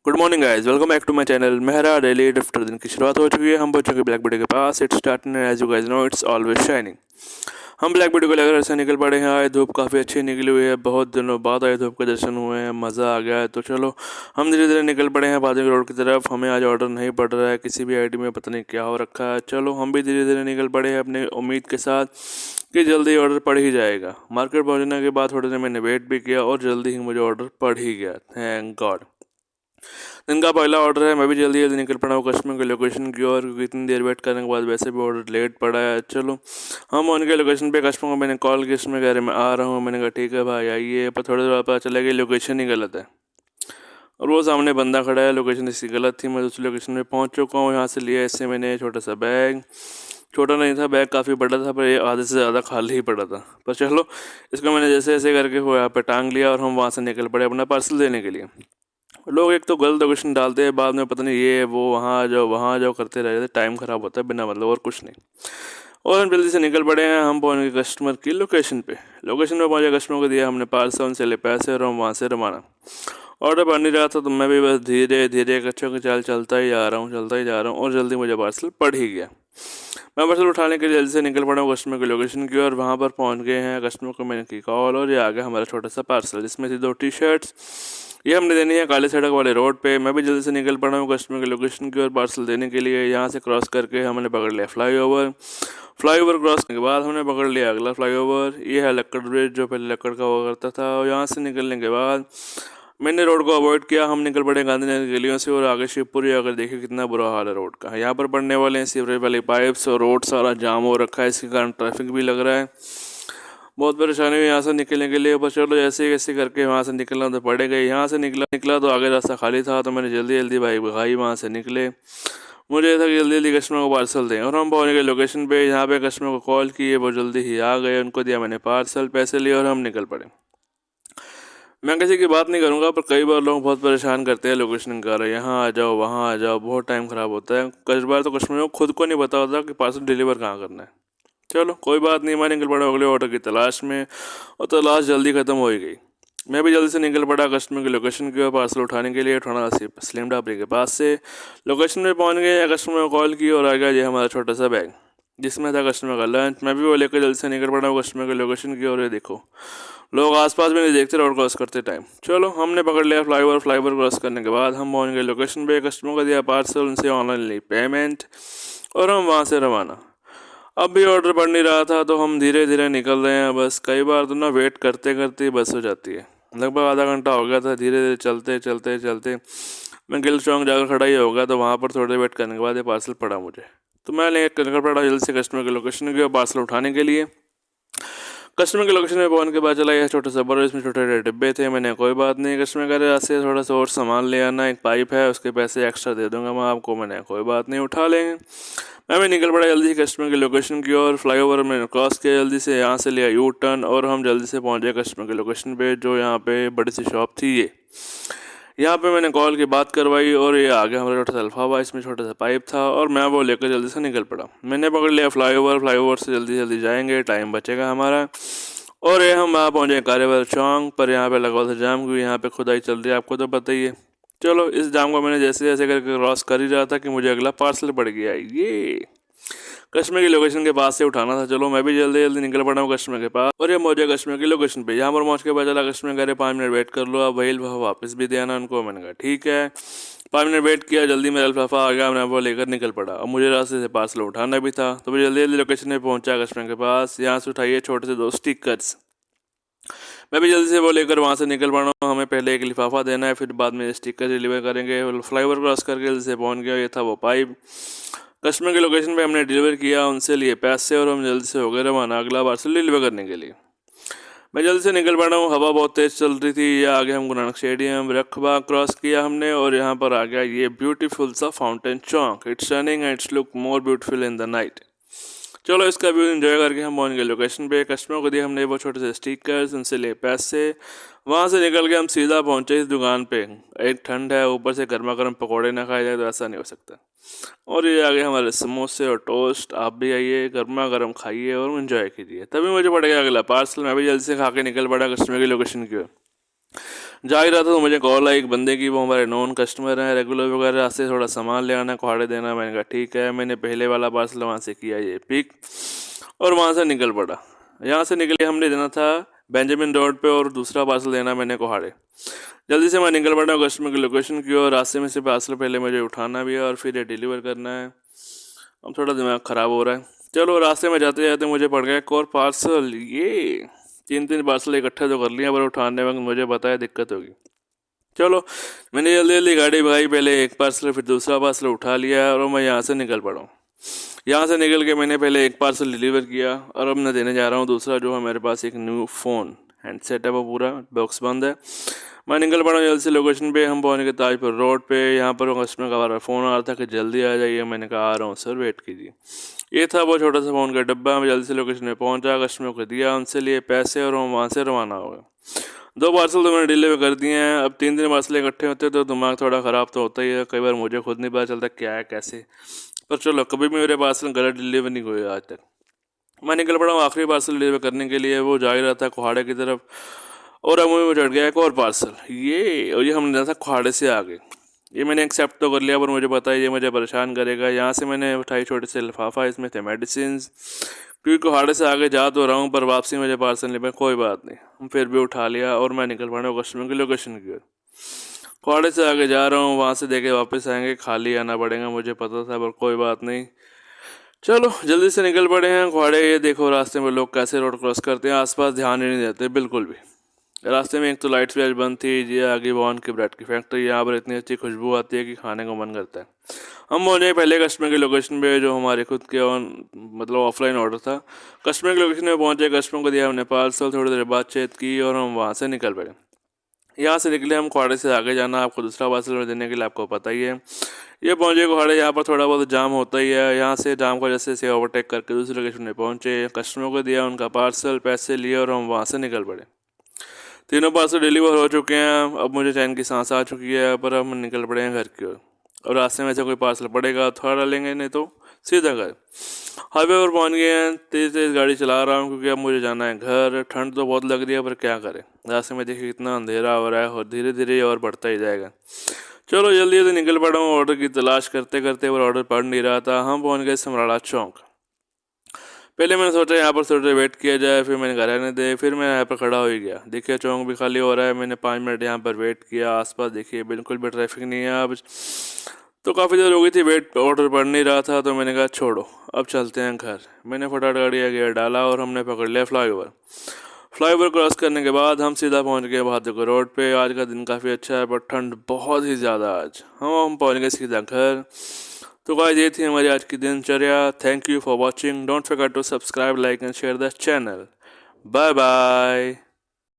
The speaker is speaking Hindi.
Good morning guys, welcome back to my channel. मेरा डेली ड्रिफ्टर दिन की शुरुआत हो चुकी है। हम पहुंच चुके हैं ब्लैक बॉडी के पास। It's starting as you guys know, it's always shining. हम ब्लैक बॉडी को लेकर ऐसे निकल पड़े हैं। आज धूप काफ़ी अच्छी निकली हुई है। बहुत दिनों बाद आज धूप के दर्शन हुए हैं, मज़ा आ गया है। तो चलो हम धीरे धीरे निकल पड़े हैं बाजू रोड की तरफ। हमें आज ऑर्डर नहीं पड़ रहा है किसी भी आईडी में, पता नहीं क्या हो रखा है। चलो हम भी धीरे धीरे निकल पड़े हैं अपने उम्मीद के साथ कि जल्दी ऑर्डर पड़ ही जाएगा। मार्केट पहुंचने के बाद थोड़ी देर मैंने वेट भी किया और जल्दी ही मुझे ऑर्डर पड़ ही गया, थैंक गॉड। दिन का पहला ऑर्डर है। मैं भी जल्दी जल्दी निकल पड़ा हूँ कस्टमर के लोकेशन की ओर, क्योंकि इतनी देर वेट करने के बाद वैसे भी ऑर्डर लेट पड़ा है। चलो हम उनके लोकेशन पे कस्टमर को मैंने कॉल किया, उसमें कह रहे मैं आ रहा हूँ। मैंने कहा ठीक है भाई आइए, पर थोड़ी देर बाद पता चला कि लोकेशन ही गलत है और वो सामने बंदा खड़ा है। लोकेशन इसकी गलत थी। मैं दूसरी लोकेशन पे पहुँच चुका हूँ। यहाँ से लिया इससे मैंने छोटा सा बैग। छोटा नहीं था बैग, काफ़ी बड़ा था, पर ये आधे से ज़्यादा खाली ही पड़ा था। पर चलो इसको मैंने जैसे ऐसे करके वो यहाँ पे टांग लिया और हम वहाँ से निकल पड़े अपना पार्सल देने के लिए। लोग एक तो गलत लोकेशन डालते हैं, बाद में पता नहीं ये वो वहाँ आ जाओ करते रह जाते, टाइम ख़राब होता है बिना मतलब, और कुछ नहीं। और हम जल्दी से निकल पड़े हैं। हम पहुँच गए कस्टमर की लोकेशन पे। लोकेशन पे पहुँचे, कस्टमर को दिया हमने पार्सल, उनसे ले पैसे और हम वहाँ से रवाना। ऑर्डर बन नहीं रहा था तो मैं भी बस धीरे धीरे कच्चों की चाल चलता ही जा रहा हूँ और जल्दी मुझे पार्सल पड़ ही गया। मैं पार्सल उठाने के लिए जल्दी से निकल पड़ा हूँ कस्टमर की लोकेशन की ओर। वहाँ पर पहुँच गए हैं। कस्टमर को मैंने की कॉल और ये आ गया हमारा छोटा सा पार्सल, जिसमें थी 2 टी-शर्ट्स। ये हमने देनी है काली सड़क वाले रोड पे। मैं भी जल्दी से निकल पड़ा हूँ कस्टमर के लोकेशन की ओर पार्सल देने के लिए। यहाँ से क्रॉस करके हमने पकड़ लिया फ्लाईओवर। फ्लाईओवर क्रॉस करने के बाद हमने पकड़ लिया अगला फ्लाईओवर। ये है लक्कड़ ब्रिज, जो पहले लक्कड़ का हुआ करता था। और यहाँ से निकलने के बाद मैंने रोड को अवॉइड किया। हम निकल पड़े गांधीनगर की गलियों से और आगे शिवपुरी। अगर देखिए कितना बुरा हाल है रोड का। यहाँ पर पड़ने वाले हैं सीवरेज वाले पाइप्स और रोड सारा जाम हो रखा है। इसके कारण ट्रैफिक भी लग रहा है। बहुत परेशानी हुई यहाँ से निकलने के लिए। पर चलो जैसे कैसे करके वहाँ से निकलना तो पड़ेगा। यहाँ से निकला तो आगे रास्ता खाली था, तो मैंने जल्दी जल्दी भाई वहाँ से निकले। मुझे था कि जल्दी जल्दी कस्टमर को पार्सल दें और हम पहुँच गए लोकेशन पे। यहाँ पे कस्टमर को कॉल किए, वो जल्दी ही आ गए। उनको दिया मैंने पार्सल, पैसे लिए और हम निकल पड़े। मैं किसी की बात नहीं करूँगा, पर कई बार लोग बहुत परेशान करते हैं लोकेशन का, रहे यहाँ आ जाओ वहाँ आ जाओ, बहुत टाइम ख़राब होता है। कई बार तो कस्टमर को खुद को नहीं पता होता कि पार्सल डिलीवर कहाँ करना है। चलो कोई बात नहीं, मैं निकल पड़ा अगले ऑर्डर की तलाश में और तलाश जल्दी ख़त्म हो ही गई। मैं भी जल्दी से निकल पड़ा कस्टमर की लोकेशन की ओर पार्सल उठाने के लिए। उठाना स्लिम डाबरी के पास से लोकेशन में पहुंच गए। कस्टमर को कॉल की और आ गया ये हमारा छोटा सा बैग, जिसमें था कस्टमर का लंच। मैं भी वो लेकर जल्दी से निकल पड़ा हूँ कस्टमर की लोकेशन की ओर। ये देखो लोग आसपास भी नहीं देखते रोड क्रॉस करते टाइम। चलो हमने पकड़ लिया फ्लाईओवर क्रॉस करने के बाद हम पहुंच गए लोकेशन पे। कस्टमर को दिया पार्सल, उनसे ऑनलाइन ली पेमेंट और हम वहाँ से रवाना। अब भी ऑर्डर पड़ नहीं रहा था तो हम धीरे धीरे निकल रहे हैं। बस कई बार तो ना वेट करते करते बस हो जाती है। लगभग आधा घंटा हो गया था धीरे धीरे चलते चलते चलते। मैं गिल चौक जाकर खड़ा ही होगा, तो वहाँ पर थोड़ी देर वेट करने के बाद ये पार्सल पड़ा मुझे। तो मैं निकल पड़ा जल्दी से कस्टमर के लोकेशन की पार्सल उठाने के लिए। कस्टमर के लोकेशन में पहुंच के बाद चला यह छोटा सा बड़ा, इसमें छोटे छोटे डिब्बे थे। मैंने कोई बात नहीं, कस्टमर कह रहे से थोड़ा सा और सामान ले आना, एक पाइप है उसके पैसे एक्स्ट्रा दे दूंगा मैं आपको। मैंने कोई बात नहीं, उठा लेंगे। मैं भी निकल पड़ा जल्दी से कस्टमर के लोकेशन की ओर। फ्लाईओवर में क्रॉस किया जल्दी से, यहाँ से लिया यू टर्न और हम जल्दी से पहुँच गए कस्टमर के लोकेशन पे, जो यहाँ पे बड़ी सी शॉप थी। ये यहाँ पे मैंने कॉल की बात करवाई और ये आ गया हमारा छोटा सा अल्फावा। इसमें छोटा सा पाइप था और मैं वो लेकर जल्दी से निकल पड़ा। मैंने पकड़ लिया फ्लाईओवर से जल्दी जल्दी जाएंगे, टाइम बचेगा हमारा। और ये हम वहाँ पहुँचे कार्यवाल चौक पर। यहाँ पे लगा हुआ था जाम, क्योंकि यहाँ पे खुदाई चल रही है, आपको तो पता ही है। चलो इस जाम को मैंने जैसे जैसे करके क्रॉस कर ही रहा था कि मुझे अगला पार्सल पड़ गया। ये कस्टमर की लोकेशन के पास से उठाना था। चलो मैं भी जल्दी जल्दी निकल पड़ा हूँ कस्टमर के पास और ये मौजूद कस्टमर की लोकेशन पे। यहाँ पर पहुँच के पता चला कस्टमर कह रहे 5 मिनट वेट कर लो, अब वही वापस भी देना उनको। मैंने कहा ठीक है। 5 मिनट वेट किया, जल्दी मेरा लिफाफा आ गया। मैं वो लेकर निकल पड़ा। अब मुझे रास्ते से पार्सल उठाना भी था, तो मैं जल्दी जल्दी लोकेशन में पहुँचा कस्टमर के पास। यहाँ से उठाइए छोटे से 2 स्टिकर्स। मैं भी जल्दी से वो लेकर वहाँ से निकल पड़ा हूँ। हमें पहले एक लिफाफा देना है, फिर बाद में स्टिकर डिलीवर करेंगे। फ्लाईओवर क्रॉस करके जल्दी से पहुँच गया। ये था वो पाइप। कस्टमर के लोकेशन पे हमने डिलीवर किया, उनसे लिए पैसे और हम जल्दी से हो गए रवाना अगला पार्सल डिलीवर करने के लिए। मैं जल्दी से निकल पड़ा हूँ। हवा बहुत तेज़ चल रही थी। ये आगे हम गुरु नानक स्टेडियम रखबा क्रॉस किया हमने और यहाँ पर आ गया ये ब्यूटीफुल सा fountain Chowk. It's running and it's look more beautiful in the night. चलो इसका व्यू एंजॉय करके हम पहुंच गए लोकेशन पे। कस्टमर को दिए हमने वो छोटे से स्टिकर्स, उनसे ले पैसे। वहाँ से निकल के हम सीधा पहुंचे इस दुकान पे। एक ठंड है, ऊपर से गर्मा गर्म पकौड़े ना खाए जाए तो ऐसा नहीं हो सकता। और ये आगे हमारे समोसे और टोस्ट। आप भी आइए, गर्मा गर्म खाइए और एंजॉय कीजिए। तभी मुझे पड़ गया अगला पार्सल। मैं भी जल्दी से खा के निकल पड़ा कस्टमर की लोकेशन की ओर। जा ही रहा था तो मुझे कॉल आई एक बंदे की, वो हमारे नॉन कस्टमर हैं, रेगुलर वगैरह, रास्ते थोड़ा सामान ले आना, कुहाड़े देना। मैंने कहा ठीक है। मैंने पहले वाला पार्सल वहाँ से किया ये पिक और वहाँ से निकल पड़ा। यहाँ से निकले हमने देना था बेंजामिन रोड पे और दूसरा पार्सल देना मैंने कुहाड़े। जल्दी से मैं निकल पड़ा कस्टमर की लोकेशन की और रास्ते में से पार्सल पहले मुझे उठाना भी है और फिर ये डिलीवर करना है। अब थोड़ा दिमाग ख़राब हो रहा है। चलो रास्ते में जाते जाते मुझे पड़ गया एक और पार्सल। ये 3 पार्सल इकट्ठे तो कर लिया पर उठाने वक्त मुझे पता है दिक्कत होगी। चलो मैंने जल्दी जल्दी गाड़ी भगाई, पहले एक पार्सल फिर दूसरा पार्सल उठा लिया और मैं यहाँ से निकल पड़ा हूँ। यहाँ से निकल के मैंने पहले एक पार्सल डिलीवर किया और अब मैं देने जा रहा हूँ दूसरा, जो है मेरे पास एक न्यू फ़ोन हैंडसेट है, वो पूरा बॉक्स बंद है। मैं निकल पड़ा जल्दी से लोकेशन पे। हम पहुँच गए ताजपुर रोड पे। यहाँ पर कस्टमर का बार फ़ोन आ रहा था कि जल्दी आ जाइए। मैंने कहा आ रहा हूँ सर, वेट कीजिए। ये था वो छोटा सा फ़ोन का डब्बा। मैं जल्दी से लोकेशन पे पहुँचा, कस्टमर को दिया, उनसे लिए पैसे और हम वहाँ से रवाना हो गए। 2 पार्सल तो मैंने डिलीवर कर दिए हैं। अब 3 पार्सल इकट्ठे होते तो दिमाग थोड़ा ख़राब तो होता ही है। कई बार मुझे खुद नहीं पता चलता क्या है कैसे, पर चलो कभी भी मेरे पार्सल गलत डिलीवर नहीं हुए आज तक। मैं निकल पड़ा हूँ आखिरी पार्सल डिलीवर करने के लिए। वो जा ही रहा था कुहाड़े की तरफ और अब मुझे चढ़ गया एक और पार्सल। ये हमने दिया था कुहाड़े से आगे। ये मैंने एक्सेप्ट तो कर लिया पर मुझे पता है ये मुझे परेशान करेगा। यहाँ से मैंने उठाई छोटे से लिफाफा, इसमें थे मेडिसिन, क्योंकि कुहाड़े से आगे जा तो रहा हूँ पर वापसी मुझे पार्सल नहीं पाया। कोई बात नहीं, हम फिर भी उठा लिया और मैं निकल पड़ा कस्टमर की लोकेशन की ओर। कुहाड़े से आगे जा रहा हूँ, वहाँ से देखे वापस आएंगे, खाली आना पड़ेगा, मुझे पता था पर कोई बात नहीं। चलो जल्दी से निकल पड़े हैं कुहाड़े। ये देखो रास्ते में लोग कैसे रोड क्रॉस करते हैं, आसपास ध्यान ही नहीं देते बिल्कुल भी। रास्ते में एक तो लाइट्स भी आज बंद थी। ये आगे वॉन की ब्रेड की फैक्ट्री, यहाँ पर इतनी अच्छी खुशबू आती है कि खाने को मन करता है। हम पहुंचे पहले कस्टमर की लोकेशन पे, जो हमारे खुद के मतलब ऑफलाइन ऑर्डर था। कस्टमर की लोकेशन पे पहुंचे, कस्टमर को दिया हमने पार्सल, थोड़ी देर बातचीत की और हम वहाँ से निकल पड़े। यहाँ से निकले हम कुहाड़े से आगे जाना, आपको दूसरा पार्सल देने के लिए आपको पता ही है। ये पहुंचे कुहाड़े, यहाँ पर थोड़ा बहुत जाम होता ही है। यहाँ से जाम को जैसे ओवरटेक करके दूसरी लोकेशन में पहुंचे, कस्टमर को दिया उनका पार्सल, पैसे लिए और हम वहाँ से निकल पड़े। 3 पार्सल डिलीवर हो चुके हैं। अब मुझे चैन की सांस आ चुकी है, पर हम निकल पड़े हैं घर की ओर। और रास्ते में से कोई पार्सल पड़ेगा थोड़ा लेंगे, नहीं तो सीधा घर। हाईवे पर पहुंच गए हैं। तेज़ तेज़ गाड़ी चला रहा हूँ क्योंकि अब मुझे जाना है घर। ठंड तो बहुत लग रही है पर क्या करें, रास्ते में देखिए कितना अंधेरा हो रहा है और धीरे धीरे और बढ़ता ही जाएगा। चलो जल्दी जल्दी निकल पड़ा हूँ ऑर्डर की तलाश करते करते, पर ऑर्डर पड़ नहीं रहा था। हम पहुँच गए समराला चौक। पहले मैंने सोचा यहाँ पर थोड़ी देर वेट किया जाए, फिर मैंने घर आने दे, फिर मैं यहाँ पर खड़ा हो ही गया। देखिए चौक भी खाली हो रहा है। मैंने 5 मिनट यहाँ पर वेट किया। आसपास देखिए बिल्कुल भी ट्रैफिक नहीं है अब। तो काफ़ी देर हो गई थी, वेट ऑर्डर पड़ नहीं रहा था, तो मैंने कहा छोड़ो अब चलते हैं घर। मैंने फटाफट गाड़ी गियर डाला और हमने पकड़ लिया फ्लाईओवर। फ्लाईओवर क्रॉस करने के बाद हम सीधा पहुंच गए बहादुरगढ़ रोड पे। आज का दिन काफ़ी अच्छा है पर ठंड बहुत ही ज़्यादा आज। हम पहुंच गए सीधा घर। तो गाइस ये थी हमारी आज की दिनचर्या। Thank you for watching. Don't forget to subscribe, like and share the channel. Bye bye.